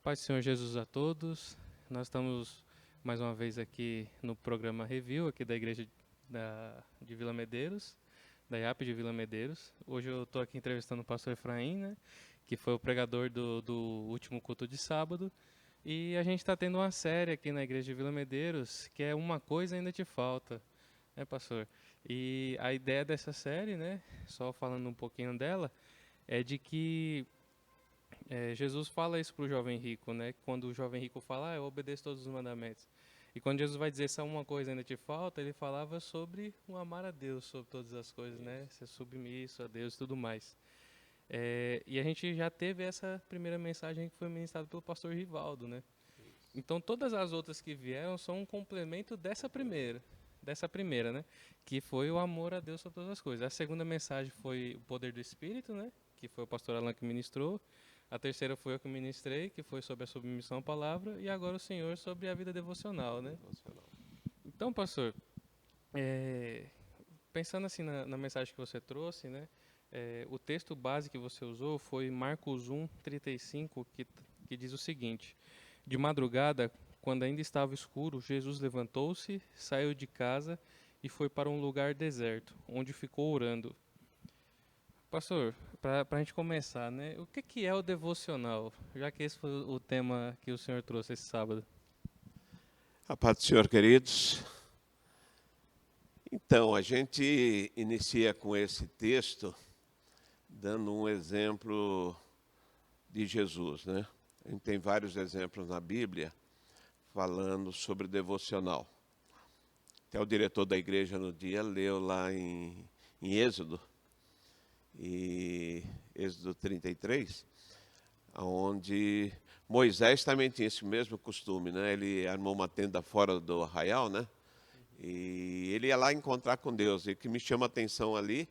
Paz do Senhor Jesus a todos. Nós estamos mais uma vez aqui no programa Review, aqui da Igreja de Vila Medeiros, da IAP de Vila Medeiros. Hoje eu estou aqui entrevistando o pastor Efraim, né, que foi o pregador do último culto de sábado. E a gente está tendo uma série aqui na Igreja de Vila Medeiros, que é Uma Coisa Ainda Te Falta, né, pastor? E a ideia dessa série, né, só falando um pouquinho dela, é de que Jesus fala isso para o jovem rico, né? Quando o jovem rico fala, eu obedeço todos os mandamentos. E quando Jesus vai dizer, só uma coisa ainda te falta, ele falava sobre o amar a Deus sobre todas as coisas, né? Ser submisso a Deus e tudo mais. E a gente já teve essa primeira mensagem que foi ministrada pelo pastor Rivaldo, né? Então todas as outras que vieram são um complemento dessa primeira, né? Que foi o amor a Deus sobre todas as coisas. A segunda mensagem foi o poder do Espírito, né? Que foi o pastor Alan que ministrou. A terceira foi eu que ministrei, que foi sobre a submissão à palavra. E agora o Senhor sobre a vida devocional, né? Então, pastor, é, pensando assim na mensagem que você trouxe, né? O texto base que você usou foi Marcos 1:35, que diz o seguinte: De madrugada, quando ainda estava escuro, Jesus levantou-se, saiu de casa e foi para um lugar deserto, onde ficou orando. Pastor, para a gente começar, né? O que é o devocional? Já que esse foi o tema que o senhor trouxe esse sábado. A paz do Senhor, queridos. Então, a gente inicia com esse texto dando um exemplo de Jesus, né? A gente tem vários exemplos na Bíblia falando sobre devocional. Até o diretor da igreja no dia leu lá em Êxodo, Êxodo 33, onde Moisés também tinha esse mesmo costume, né? Ele armou uma tenda fora do arraial, né? E ele ia lá encontrar com Deus. E o que me chama a atenção ali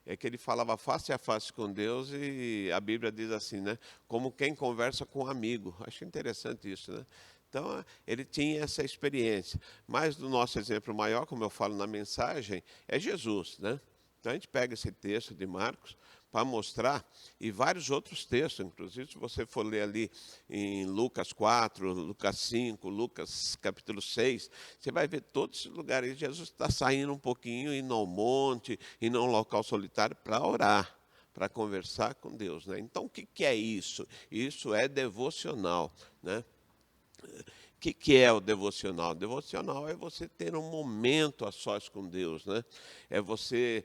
é que ele falava face a face com Deus e a Bíblia diz assim, né? Como quem conversa com um amigo. Acho interessante isso, né? Então, ele tinha essa experiência. Mas do nosso exemplo maior, como eu falo na mensagem, é Jesus, né? Então, a gente pega esse texto de Marcos para mostrar, e vários outros textos, inclusive, se você for ler ali em Lucas 4, Lucas 5, Lucas capítulo 6, você vai ver todos esses lugares. Jesus está saindo um pouquinho, indo ao monte, indo a um local solitário para orar, para conversar com Deus, né? Então, o que é isso? Isso é devocional, né? O que é o devocional? O devocional é você ter um momento a sós com Deus, né? É você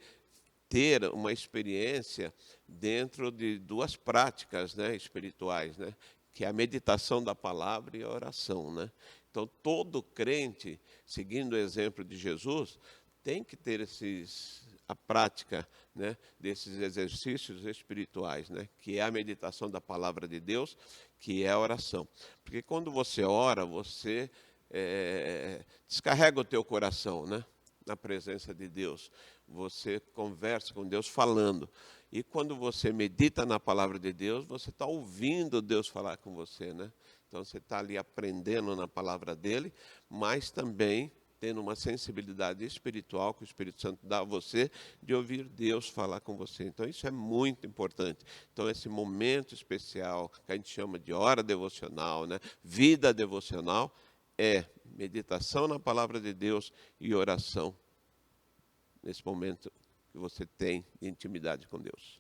ter uma experiência dentro de duas práticas, né, espirituais, né, que é a meditação da palavra e a oração, né? Então, todo crente, seguindo o exemplo de Jesus, tem que ter a prática, né, desses exercícios espirituais, né, que é a meditação da palavra de Deus, que é a oração. Porque quando você ora, você descarrega o teu coração, né, na presença de Deus. Você conversa com Deus falando. E quando você medita na palavra de Deus, você está ouvindo Deus falar com você, né? Então você está ali aprendendo na palavra dele, mas também tendo uma sensibilidade espiritual que o Espírito Santo dá a você de ouvir Deus falar com você. Então isso é muito importante. Então esse momento especial que a gente chama de hora devocional, né? Vida devocional, é meditação na palavra de Deus e oração nesse momento que você tem de intimidade com Deus.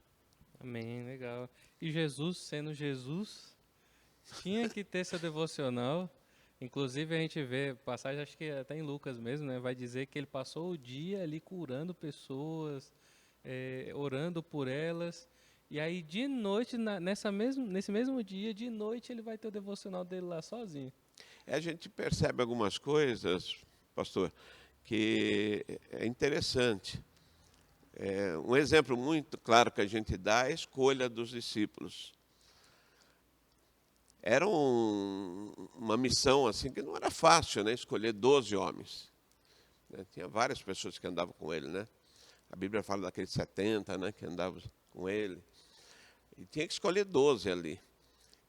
Amém, legal. E Jesus, sendo Jesus, tinha que ter seu devocional. Inclusive a gente vê passagem, acho que até em Lucas mesmo, né? Vai dizer que ele passou o dia ali curando pessoas, orando por elas. E aí de noite, nesse mesmo dia, de noite, ele vai ter o devocional dele lá sozinho. A gente percebe algumas coisas, pastor, que é interessante. Um exemplo muito claro que a gente dá é a escolha dos discípulos. Era uma missão assim que não era fácil, né? Escolher 12 homens. Né? Tinha várias pessoas que andavam com ele, né? A Bíblia fala daqueles 70, né, que andavam com ele. E tinha que escolher 12 ali.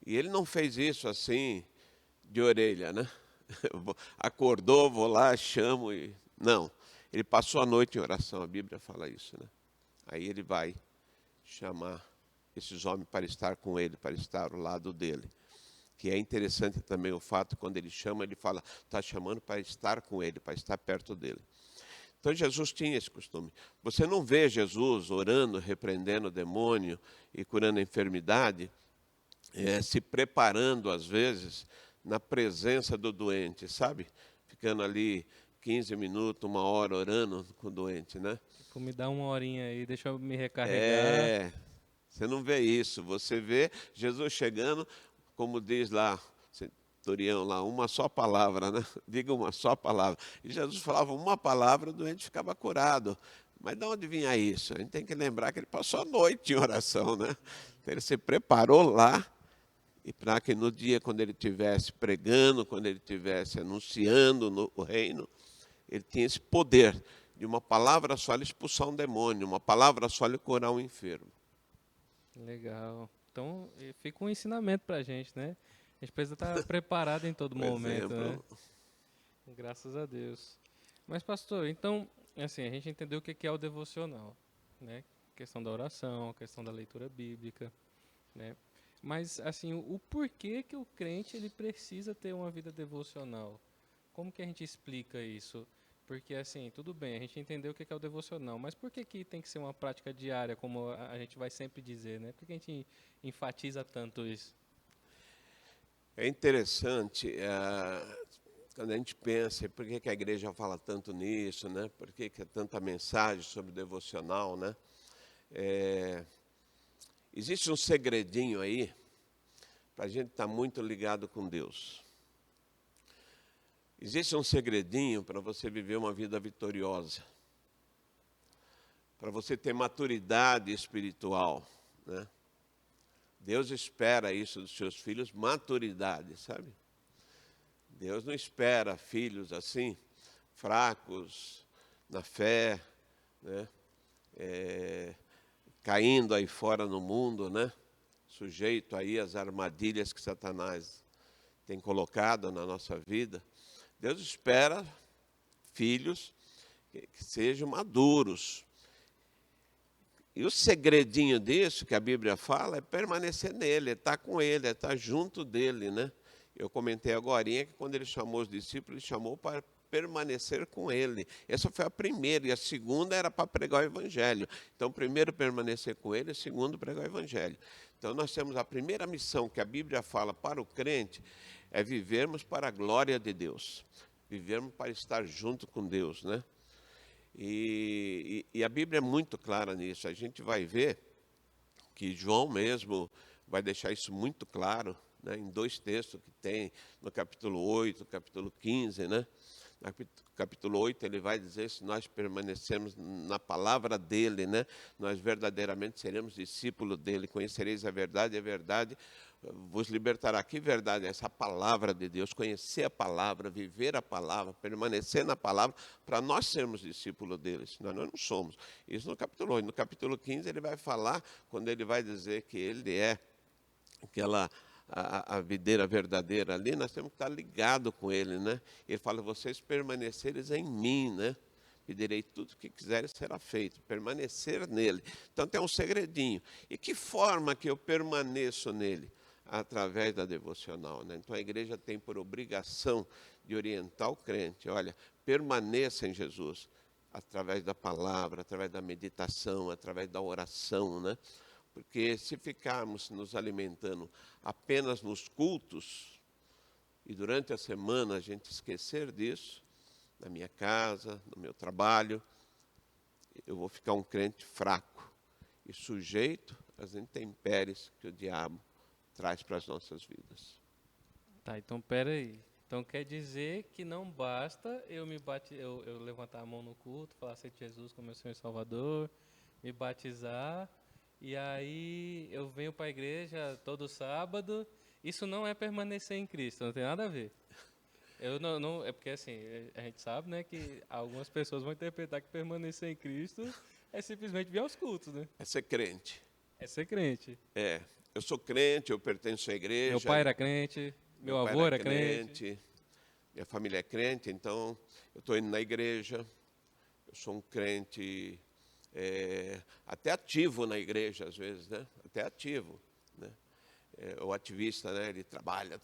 E ele não fez isso assim de orelha, né? Acordou, vou lá, chamo e... Não, ele passou a noite em oração, a Bíblia fala isso, né? Aí ele vai chamar esses homens para estar com ele, para estar ao lado dele. que é interessante também o fato, quando ele chama, ele fala, está chamando para estar com ele, para estar perto dele. Então Jesus tinha esse costume. Você não vê Jesus orando, repreendendo o demônio e curando a enfermidade, se preparando às vezes na presença do doente, sabe? Ficando ali 15 minutos, 1 hora orando com o doente, né? Tipo, me dá uma horinha aí, deixa eu me recarregar. É, você não vê isso. Você vê Jesus chegando, como diz lá, centurião lá, uma só palavra, né? Diga uma só palavra. E Jesus falava uma palavra, o doente ficava curado. Mas de onde vinha isso? A gente tem que lembrar que ele passou a noite em oração, né? Então ele se preparou lá, e para que no dia, quando ele estivesse pregando, quando ele estivesse anunciando o reino, ele tinha esse poder de uma palavra só ele expulsar um demônio, uma palavra só ele curar um enfermo. Legal. Então, fica um ensinamento pra gente, né? A gente precisa estar preparado em todo Por momento, né? exemplo, Graças a Deus. Mas, pastor, então, assim, a gente entendeu o que é o devocional, né? Questão da oração, questão da leitura bíblica, né? Mas, assim, o porquê que o crente ele precisa ter uma vida devocional? Como que a gente explica isso? Porque, assim, tudo bem, a gente entendeu o que é o devocional, mas por que tem que ser uma prática diária, como a gente vai sempre dizer, né? Por que a gente enfatiza tanto isso? é interessante quando a gente pensa por que a igreja fala tanto nisso, né? Por que é tanta mensagem sobre devocional, né? Existe um segredinho aí para a gente estar muito ligado com Deus. Existe um segredinho para você viver uma vida vitoriosa, para você ter maturidade espiritual, né? Deus espera isso dos seus filhos, maturidade, sabe? Deus não espera filhos assim, fracos na fé, né? Caindo aí fora no mundo, né? Sujeito aí às armadilhas que Satanás tem colocado na nossa vida. Deus espera filhos que sejam maduros. E o segredinho disso que a Bíblia fala é permanecer nele, é estar com ele, é estar junto dele, né? Eu comentei agora que quando ele chamou os discípulos, ele chamou para permanecer com ele. Essa foi a primeira, e a segunda era para pregar o evangelho. Então, primeiro permanecer com ele, segundo pregar o evangelho. Então, nós temos a primeira missão que a Bíblia fala para o crente, é vivermos para a glória de Deus. Vivermos para estar junto com Deus, né? E a Bíblia é muito clara nisso. A gente vai ver que João mesmo vai deixar isso muito claro, né, em 2 textos que tem, no capítulo 8, capítulo 15, né? No capítulo 8 ele vai dizer, se nós permanecemos na palavra dele, né, nós verdadeiramente seremos discípulos dele, conhecereis a verdade vos libertará. Que verdade é essa palavra de Deus? Conhecer a palavra, viver a palavra, permanecer na palavra, para nós sermos discípulos dele, senão nós não somos. Isso no capítulo 8. No capítulo 15 ele vai falar, quando ele vai dizer que ele é aquela a videira verdadeira ali, nós temos que estar ligado com ele, né? Ele fala, vocês permanecereis em mim, né? Pedirei tudo o que quiserem será feito, permanecer nele. Então tem um segredinho. E que forma que eu permaneço nele? Através da devocional, né? Então a igreja tem por obrigação de orientar o crente, olha, permaneça em Jesus, através da palavra, através da meditação, através da oração, né? Porque se ficarmos nos alimentando apenas nos cultos, e durante a semana a gente esquecer disso, na minha casa, no meu trabalho, eu vou ficar um crente fraco e sujeito às intempéries que o diabo traz para as nossas vidas. Tá, então pera aí. Então quer dizer que não basta eu levantar a mão no culto, falar aceito Jesus como meu Senhor e Salvador, me batizar, e aí eu venho para a igreja todo sábado. Isso não é permanecer em Cristo, não tem nada a ver. Eu não, é porque assim, a gente sabe, né, que algumas pessoas vão interpretar que permanecer em Cristo é simplesmente vir aos cultos, né? É ser crente. É ser crente. Eu sou crente, eu pertenço à igreja. Meu pai era crente, meu pai avô era crente. Minha família é crente, então eu estou indo na igreja. Eu sou um crente até ativo na igreja, às vezes, né? Até ativo, né? o ativista, né? Ele trabalha,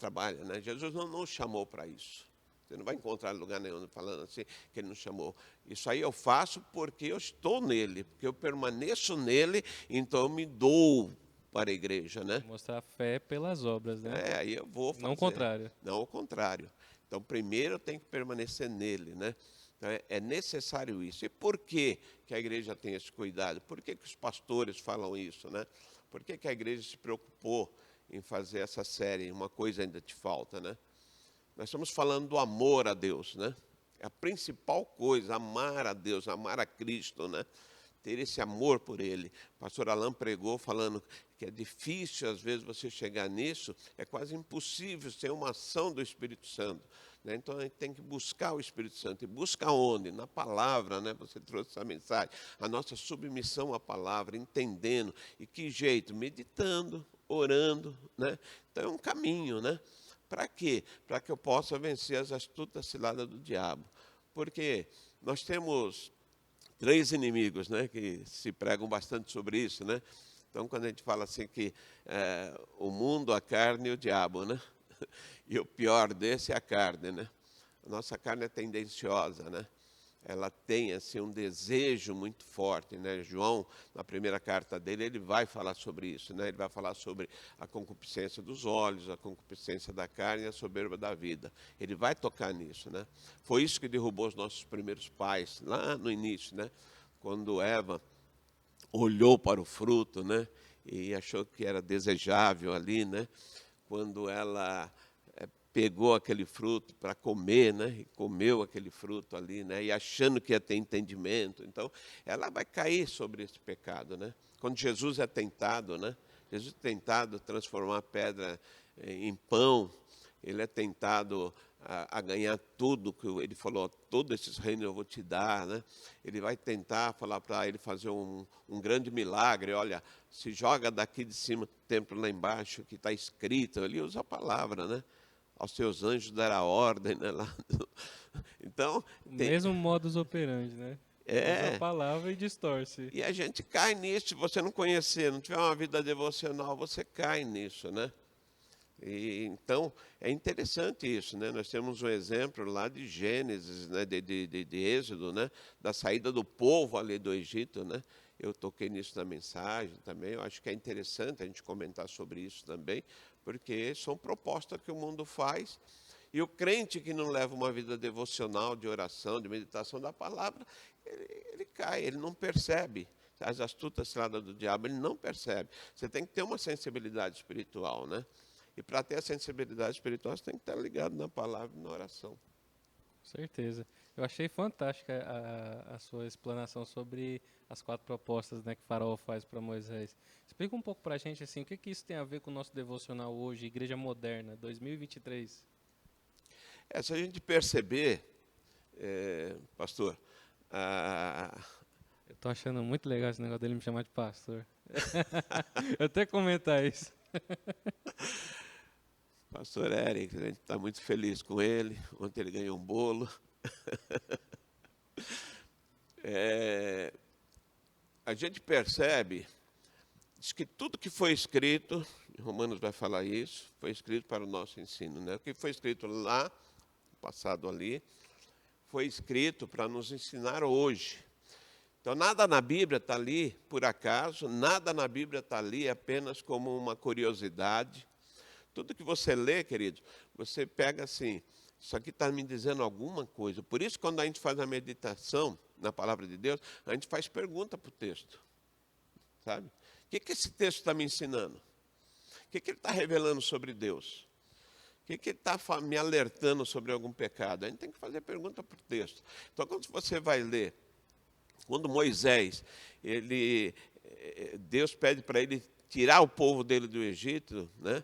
né? Jesus não nos chamou para isso. Você não vai encontrar em lugar nenhum falando assim, que ele nos chamou. Isso aí eu faço porque eu estou nele, porque eu permaneço nele, então eu me dou para a igreja, né? Mostrar fé pelas obras, né? Aí eu vou fazer. Não o contrário. Não o contrário. Então, primeiro eu tenho que permanecer nele, né? Então, é necessário isso. E por que a igreja tem esse cuidado? Por que os pastores falam isso, né? Por que a igreja se preocupou em fazer essa série? Uma coisa ainda te falta, né? Nós estamos falando do amor a Deus, né? É a principal coisa, amar a Deus, amar a Cristo, né? Ter esse amor por Ele. O pastor Alain pregou falando que é difícil, às vezes, você chegar nisso, é quase impossível ser uma ação do Espírito Santo, né? Então, a gente tem que buscar o Espírito Santo. E busca onde? Na palavra, né? Você trouxe essa mensagem. A nossa submissão à palavra, entendendo. E que jeito? Meditando, orando, né? Então, é um caminho, né? Para quê? Para que eu possa vencer as astutas ciladas do diabo. Porque nós temos 3 inimigos, né, que se pregam bastante sobre isso, né? Então, quando a gente fala assim que o mundo, a carne e o diabo, né? E o pior desse é a carne, né? A nossa carne é tendenciosa, né? Ela tem assim um desejo muito forte, né? João, na primeira carta dele, ele vai falar sobre isso, né? Ele vai falar sobre a concupiscência dos olhos, a concupiscência da carne e a soberba da vida. Ele vai tocar nisso, né? Foi isso que derrubou os nossos primeiros pais lá no início, né? Quando Eva olhou para o fruto, né? E achou que era desejável ali, né? Quando ela pegou aquele fruto para comer, né? E comeu aquele fruto ali, né? E achando que ia ter entendimento. Então, ela vai cair sobre esse pecado, né? Quando Jesus é tentado, né? Jesus é tentado transformar a pedra em pão. Ele é tentado a ganhar tudo, que ele falou, todos esses reinos eu vou te dar, né? Ele vai tentar falar para ele fazer um grande milagre. Olha, se joga daqui de cima do templo lá embaixo, que está escrito. Ele usa a palavra, né? Aos seus anjos dará ordem, né? Então, O mesmo modus operandi, né? Usa a palavra e distorce. E a gente cai nisso, se você não conhecer, não tiver uma vida devocional, você cai nisso, né? E, então, é interessante isso, né? Nós temos um exemplo lá de Gênesis, né? de Êxodo, né? Da saída do povo ali do Egito, né? Eu toquei nisso na mensagem também. Eu acho que é interessante a gente comentar sobre isso também, porque são propostas que o mundo faz. E o crente que não leva uma vida devocional, de oração, de meditação da palavra, ele cai, ele não percebe as astutas ciladas do diabo, ele não percebe. Você tem que ter uma sensibilidade espiritual, né? E para ter a sensibilidade espiritual, você tem que estar ligado na palavra e na oração. Com certeza. Eu achei fantástica a sua explanação sobre as 4 propostas, né, que Faraó faz para Moisés. Explica um pouco para a gente assim, o que isso tem a ver com o nosso devocional hoje, Igreja Moderna, 2023? Se a gente perceber, pastor, eu estou achando muito legal esse negócio dele me chamar de pastor. Eu até comentar isso. Pastor Eric, a gente está muito feliz com ele. Ontem ele ganhou um bolo. A gente percebe, diz que tudo que foi escrito, Romanos vai falar isso, foi escrito para o nosso ensino, né? O que foi escrito lá, passado ali, foi escrito para nos ensinar hoje. Então, nada na Bíblia está ali por acaso, nada na Bíblia está ali apenas como uma curiosidade. Tudo que você lê, querido, você pega assim, isso aqui está me dizendo alguma coisa. Por isso, quando a gente faz a meditação na palavra de Deus, a gente faz pergunta para o texto. Sabe? O que esse texto está me ensinando? O que ele está revelando sobre Deus? O que ele está me alertando sobre algum pecado? A gente tem que fazer pergunta para o texto. Então, quando você vai ler, quando Moisés, Deus pede para ele tirar o povo dele do Egito, né?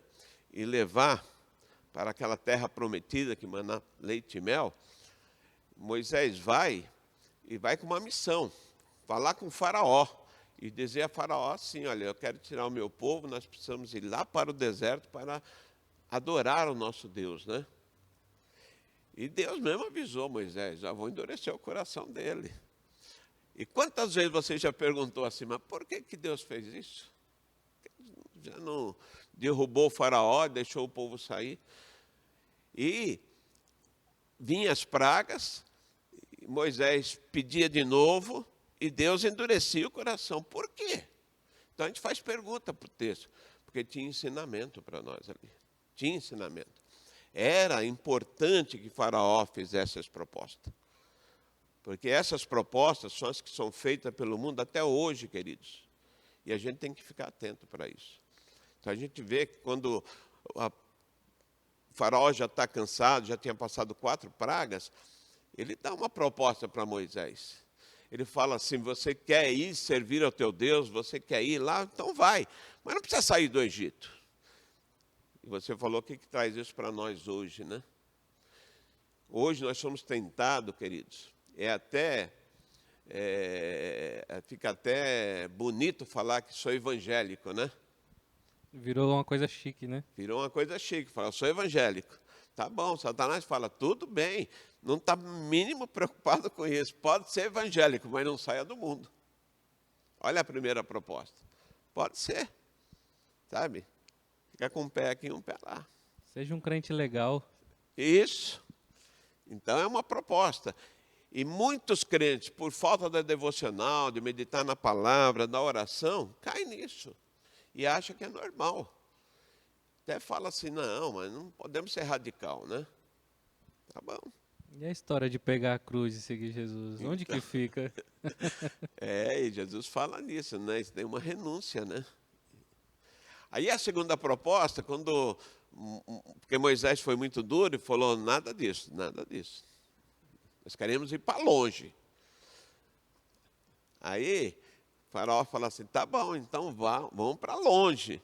E levar para aquela terra prometida que mana leite e mel, Moisés vai com uma missão, falar com o Faraó e dizer a Faraó assim, olha, eu quero tirar o meu povo, nós precisamos ir lá para o deserto para adorar o nosso Deus, né? E Deus mesmo avisou Moisés, já vou endurecer o coração dele. E quantas vezes você já perguntou assim, mas por que Deus fez isso? Já não derrubou o faraó, deixou o povo sair. E vinham as pragas, Moisés pedia de novo, e Deus endurecia o coração. Por quê? Então a gente faz pergunta para o texto, porque tinha ensinamento para nós ali. Tinha ensinamento. Era importante que Faraó fizesse as propostas. Porque essas propostas são as que são feitas pelo mundo até hoje, queridos. E a gente tem que ficar atento para isso. Então a gente vê que quando o Faraó já está cansado, já tinha passado 4 pragas, ele dá uma proposta para Moisés. Ele fala assim: você quer ir servir ao teu Deus, você quer ir lá, então vai. Mas não precisa sair do Egito. E você falou o que traz isso para nós hoje, né? Hoje nós somos tentados, queridos, fica até bonito falar que sou evangélico, né? Virou uma coisa chique, né? Virou uma coisa chique, falar, eu sou evangélico. Tá bom, Satanás fala, tudo bem, não está mínimo preocupado com isso. Pode ser evangélico, mas não saia do mundo. Olha a primeira proposta. Pode ser, sabe? Fica com um pé aqui e um pé lá. Seja um crente legal. Isso. Então é uma proposta. E muitos crentes, por falta da devocional, de meditar na palavra, da oração, caem nisso. E acham que é normal. Até fala assim, não, mas não podemos ser radical, né? Tá bom. E a história de pegar a cruz e seguir Jesus? Onde que fica? E Jesus fala nisso, né? Isso tem uma renúncia, né? Aí a segunda proposta, porque Moisés foi muito duro e falou, nada disso, nada disso. Nós queremos ir para longe. Aí, o faraó fala assim, tá bom, então vamos para longe.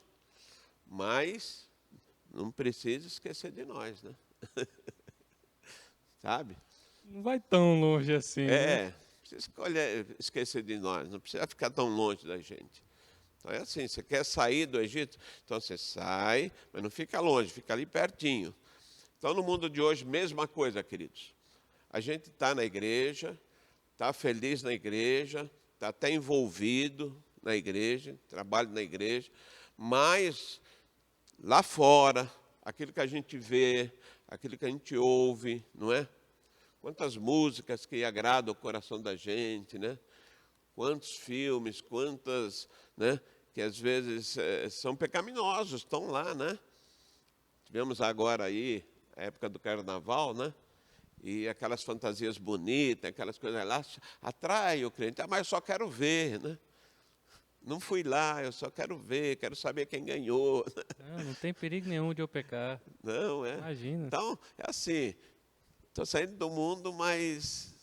Mas não precisa esquecer de nós, né? Sabe? Não vai tão longe assim, né? Precisa esquecer de nós, não precisa ficar tão longe da gente. Então é assim, você quer sair do Egito? Então você sai, mas não fica longe, fica ali pertinho. Então no mundo de hoje, mesma coisa, queridos. A gente está na igreja, está feliz na igreja, está até envolvido na igreja, trabalha na igreja, mas lá fora, aquilo que a gente vê, aquilo que a gente ouve, não é? Quantas músicas que agradam o coração da gente, né? Quantos filmes, né? Que às vezes são pecaminosos, estão lá, né? Tivemos agora aí a época do carnaval, né? E aquelas fantasias bonitas, aquelas coisas lá, atrai o crente. Mas eu só quero ver, né? Não fui lá, eu só quero ver, quero saber quem ganhou. Não tem perigo nenhum de eu pecar. Não, Imagina. Então, é assim, estou saindo do mundo, mas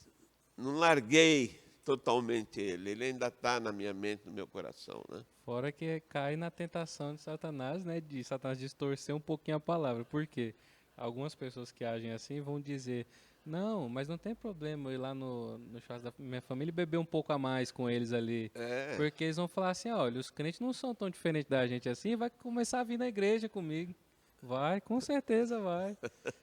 não larguei totalmente ele. Ele ainda está na minha mente, no meu coração, né? Fora que cai na tentação de Satanás, né? De Satanás distorcer um pouquinho a palavra. Por quê? Algumas pessoas que agem assim vão dizer, não, mas não tem problema eu ir lá no churrasco da minha família e beber um pouco a mais com eles ali. Porque eles vão falar assim, olha, os crentes não são tão diferentes da gente assim, vai começar a vir na igreja comigo. Vai, com certeza vai.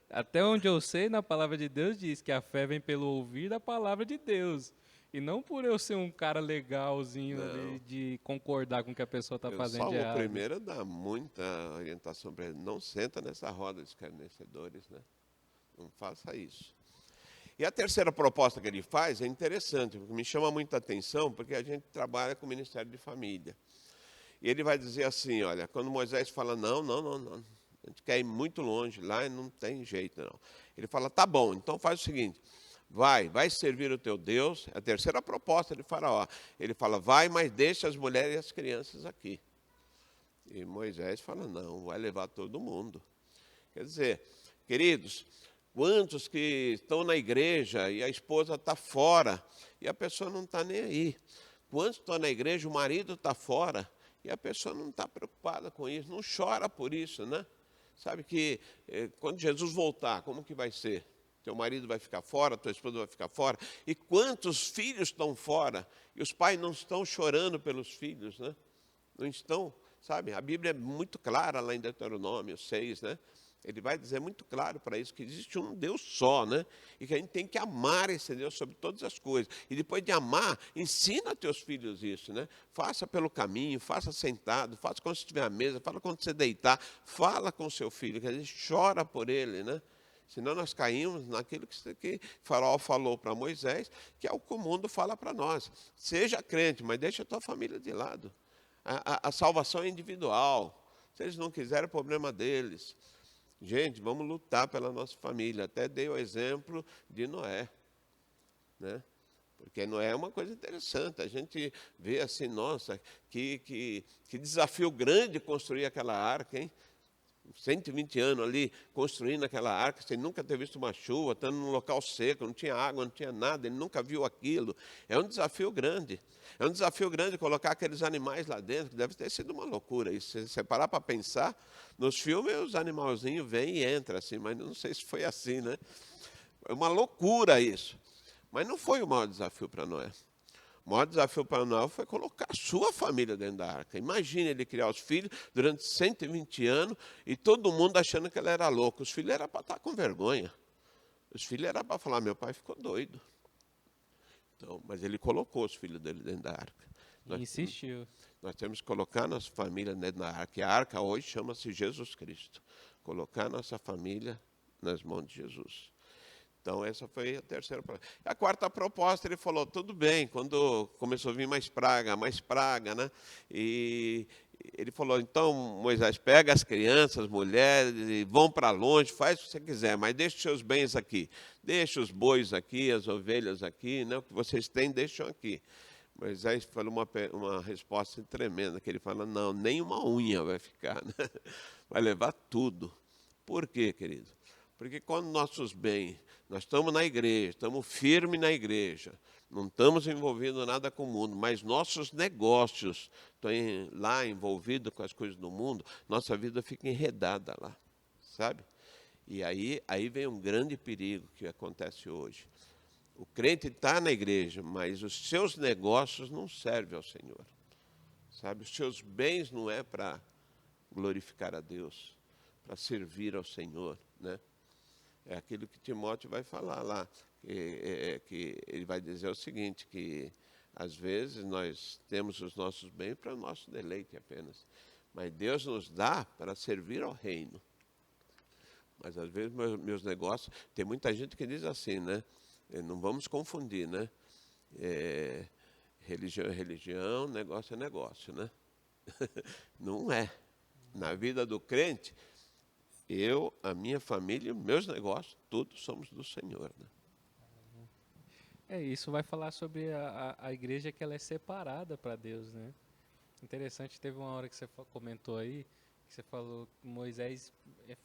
Até onde eu sei, na palavra de Deus diz que a fé vem pelo ouvir da palavra de Deus. E não por eu ser um cara legalzinho ali de concordar com o que a pessoa está fazendo de errado. O primeiro dá muita orientação para ele. Não senta nessa roda de escarnecedores, né? Não faça isso. E a terceira proposta que ele faz é interessante, porque me chama muita atenção, porque a gente trabalha com o Ministério de Família. E ele vai dizer assim, olha, quando Moisés fala, não, a gente quer ir muito longe lá e não tem jeito, não. Ele fala, tá bom, então faz o seguinte, vai servir o teu Deus, é a terceira proposta de Faraó. Ele fala, vai, mas deixa as mulheres e as crianças aqui. E Moisés fala, não, vai levar todo mundo. Quer dizer, queridos, quantos que estão na igreja e a esposa está fora e a pessoa não está nem aí? Quantos estão na igreja, o marido está fora e a pessoa não está preocupada com isso, não chora por isso, né? Sabe que quando Jesus voltar, como que vai ser? Teu marido vai ficar fora, tua esposa vai ficar fora. E quantos filhos estão fora? E os pais não estão chorando pelos filhos, né? Não estão, sabe? A Bíblia é muito clara lá em Deuteronômio 6, né? Ele vai dizer muito claro para isso, que existe um Deus só, né? E que a gente tem que amar esse Deus sobre todas as coisas. E depois de amar, ensina teus filhos isso, né? Faça pelo caminho, faça sentado, faça quando você estiver à mesa, fala quando você deitar, fala com seu filho, quer dizer, chora por ele, né? Senão nós caímos naquilo que Faraó falou para Moisés, que é o que o mundo fala para nós. Seja crente, mas deixa a tua família de lado. A salvação é individual. Se eles não quiserem, é problema deles. Gente, vamos lutar pela nossa família. Até dei o exemplo de Noé, né? Porque Noé é uma coisa interessante. A gente vê assim, nossa, que desafio grande construir aquela arca, hein? 120 anos ali construindo aquela arca, sem nunca ter visto uma chuva, estando num local seco, não tinha água, não tinha nada, ele nunca viu aquilo. É um desafio grande. É um desafio grande colocar aqueles animais lá dentro, que deve ter sido uma loucura. E se você parar para pensar, nos filmes os animalzinhos vêm e entram assim, mas não sei se foi assim, né? É uma loucura isso. Mas não foi o maior desafio para Noé. O maior desafio para Noé foi colocar a sua família dentro da arca. Imagine ele criar os filhos durante 120 anos e todo mundo achando que ele era louco. Os filhos eram para estar com vergonha. Os filhos eram para falar, meu pai ficou doido. Então, mas ele colocou os filhos dele dentro da arca. Insistiu. Nós temos que colocar nossa família dentro da arca. E a arca hoje chama-se Jesus Cristo. Colocar nossa família nas mãos de Jesus. Então, essa foi a terceira proposta. A quarta proposta, ele falou, tudo bem, quando começou a vir mais praga, né? E ele falou, então, Moisés, pega as crianças, as mulheres, e vão para longe, faz o que você quiser, mas deixa os seus bens aqui. Deixa os bois aqui, as ovelhas aqui, né? O que vocês têm, deixam aqui. Moisés falou uma resposta tremenda, que ele fala, não, nem uma unha vai ficar, né? Vai levar tudo. Por quê, querido? Porque quando nossos bens, nós estamos na igreja, estamos firmes na igreja, não estamos envolvendo nada com o mundo, mas nossos negócios estão lá envolvidos com as coisas do mundo, nossa vida fica enredada lá, sabe? E aí vem um grande perigo que acontece hoje. O crente está na igreja, mas os seus negócios não servem ao Senhor, sabe? Os seus bens não é para glorificar a Deus, para servir ao Senhor, né? É aquilo que Timóteo vai falar lá, que ele vai dizer o seguinte, que às vezes nós temos os nossos bens para o nosso deleite apenas, mas Deus nos dá para servir ao reino. Mas às vezes meus negócios, tem muita gente que diz assim, né? Não vamos confundir, né? Religião é religião, negócio é negócio, né? Não é. Na vida do crente, eu, a minha família, meus negócios, todos somos do Senhor, né? Isso vai falar sobre a igreja que ela é separada para Deus, né? Interessante, teve uma hora que você comentou aí, que você falou que Moisés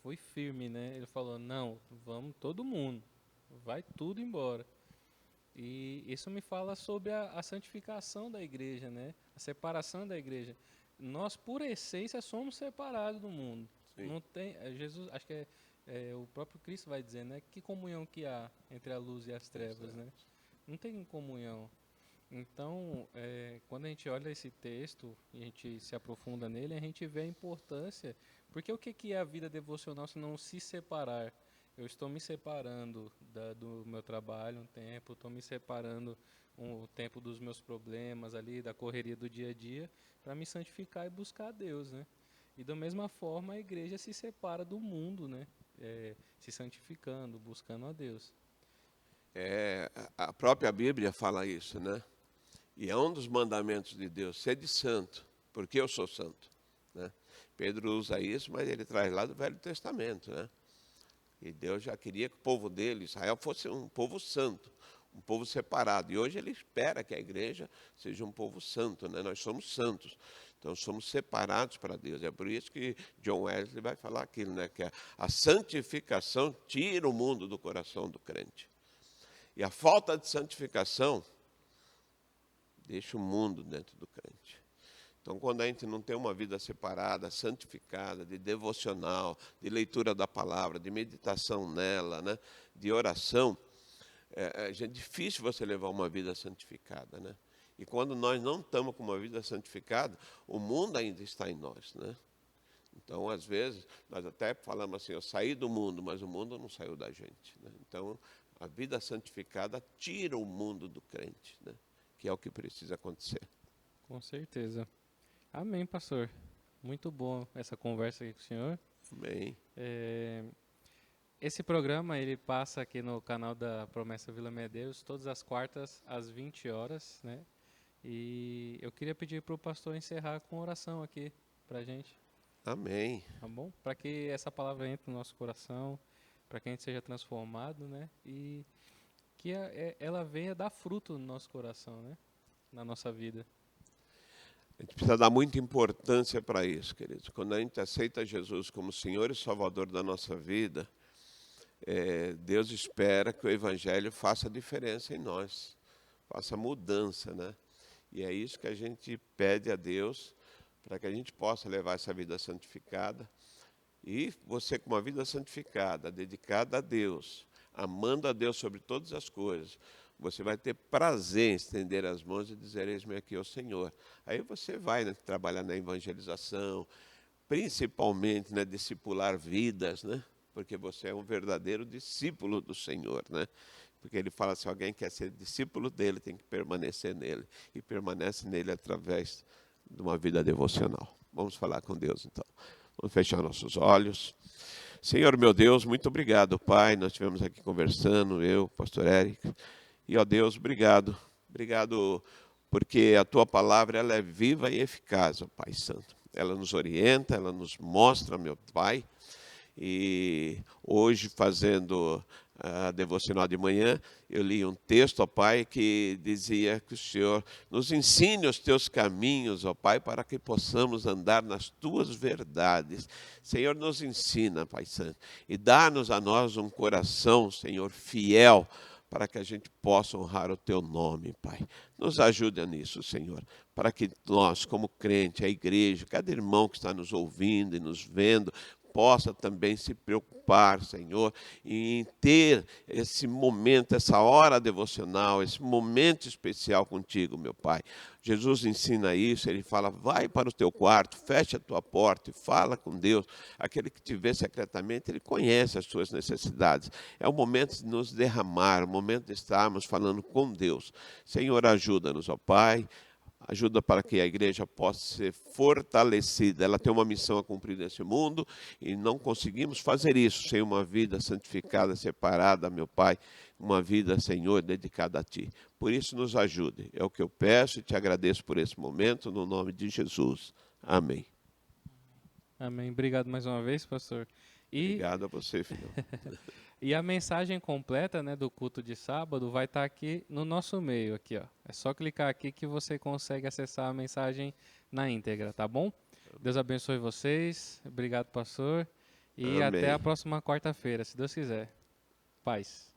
foi firme, né? Ele falou, não, vamos todo mundo, vai tudo embora. E isso me fala sobre a santificação da igreja, né? A separação da igreja. Nós, por essência, somos separados do mundo. Sim. Não tem, Jesus, acho que o próprio Cristo vai dizer, né? Que comunhão que há entre a luz e as trevas, né? Não tem comunhão. Então, quando a gente olha esse texto e a gente se aprofunda nele, a gente vê a importância. Porque o que é a vida devocional se não se separar? Eu estou me separando do meu trabalho um tempo, estou me separando o tempo dos meus problemas ali, da correria do dia a dia, para me santificar e buscar a Deus, né? E da mesma forma a igreja se separa do mundo, né? Se santificando, buscando a Deus. A própria Bíblia fala isso, né? E é um dos mandamentos de Deus, sede santo, porque eu sou santo, né? Pedro usa isso, mas ele traz lá do Velho Testamento, né? E Deus já queria que o povo dele, Israel, fosse um povo santo, um povo separado. E hoje ele espera que a igreja seja um povo santo, né? Nós somos santos, então somos separados para Deus. É por isso que John Wesley vai falar aquilo, né? Que a santificação tira o mundo do coração do crente. E a falta de santificação deixa o mundo dentro do crente. Então, quando a gente não tem uma vida separada, santificada, de devocional, de leitura da palavra, de meditação nela, né, de oração, é difícil você levar uma vida santificada, né? E quando nós não estamos com uma vida santificada, o mundo ainda está em nós, né? Então, às vezes, nós até falamos assim, eu saí do mundo, mas o mundo não saiu da gente, né? Então, a vida santificada tira o mundo do crente, né? Que é o que precisa acontecer. Com certeza. Amém, pastor. Muito bom essa conversa aqui com o senhor. Amém. Esse programa ele passa aqui no canal da Promessa Vila Medeiros todas as quartas às 20 horas, né? E eu queria pedir para o pastor encerrar com oração aqui para a gente, Amém. tá bom? Para que essa palavra entre no nosso coração, para que a gente seja transformado, né? E que ela venha dar fruto no nosso coração, né? Na nossa vida. A gente precisa dar muita importância para isso, queridos. Quando a gente aceita Jesus como Senhor e Salvador da nossa vida, Deus espera que o Evangelho faça diferença em nós, faça mudança, né? E é isso que a gente pede a Deus, para que a gente possa levar essa vida santificada. E você com uma vida santificada, dedicada a Deus, amando a Deus sobre todas as coisas, você vai ter prazer em estender as mãos e dizer, eis-me aqui, ó Senhor. Aí você vai, né, trabalhar na evangelização, principalmente, né, discipular vidas, né? Porque você é um verdadeiro discípulo do Senhor, né? Porque ele fala, se alguém quer ser discípulo dele, tem que permanecer nele. E permanece nele através de uma vida devocional. Vamos falar com Deus, então. Vamos fechar nossos olhos. Senhor, meu Deus, muito obrigado, Pai. Nós estivemos aqui conversando, eu, pastor Érico. E, ó Deus, obrigado. Obrigado porque a Tua palavra ela é viva e eficaz, ó Pai Santo. Ela nos orienta, ela nos mostra, meu Pai. E hoje, fazendo a devocional de manhã, eu li um texto, ó Pai, que dizia que o Senhor nos ensine os Teus caminhos, ó Pai, para que possamos andar nas Tuas verdades. Senhor, nos ensina, Pai Santo, e dá-nos a nós um coração, Senhor, fiel, para que a gente possa honrar o Teu nome, Pai. Nos ajude nisso, Senhor, para que nós, como crente, a igreja, cada irmão que está nos ouvindo e nos vendo, possa também se preocupar, Senhor, em ter esse momento, essa hora devocional, esse momento especial contigo, meu Pai. Jesus ensina isso, ele fala, vai para o teu quarto, fecha a tua porta e fala com Deus. Aquele que te vê secretamente, ele conhece as suas necessidades. É o momento de nos derramar, o momento de estarmos falando com Deus. Senhor, ajuda-nos, ó Pai. Ajuda para que a igreja possa ser fortalecida. Ela tem uma missão a cumprir nesse mundo e não conseguimos fazer isso sem uma vida santificada, separada, meu Pai, uma vida, Senhor, dedicada a Ti. Por isso, nos ajude. É o que eu peço e te agradeço por esse momento, no nome de Jesus. Amém. Amém. Obrigado mais uma vez, pastor. Obrigado a você, filho. E a mensagem completa, né, do culto de sábado vai estar aqui no nosso meio, aqui, ó. É só clicar aqui que você consegue acessar a mensagem na íntegra, tá bom? Deus abençoe vocês. Obrigado, pastor. E até a Amém. próxima quarta-feira, se Deus quiser. Paz.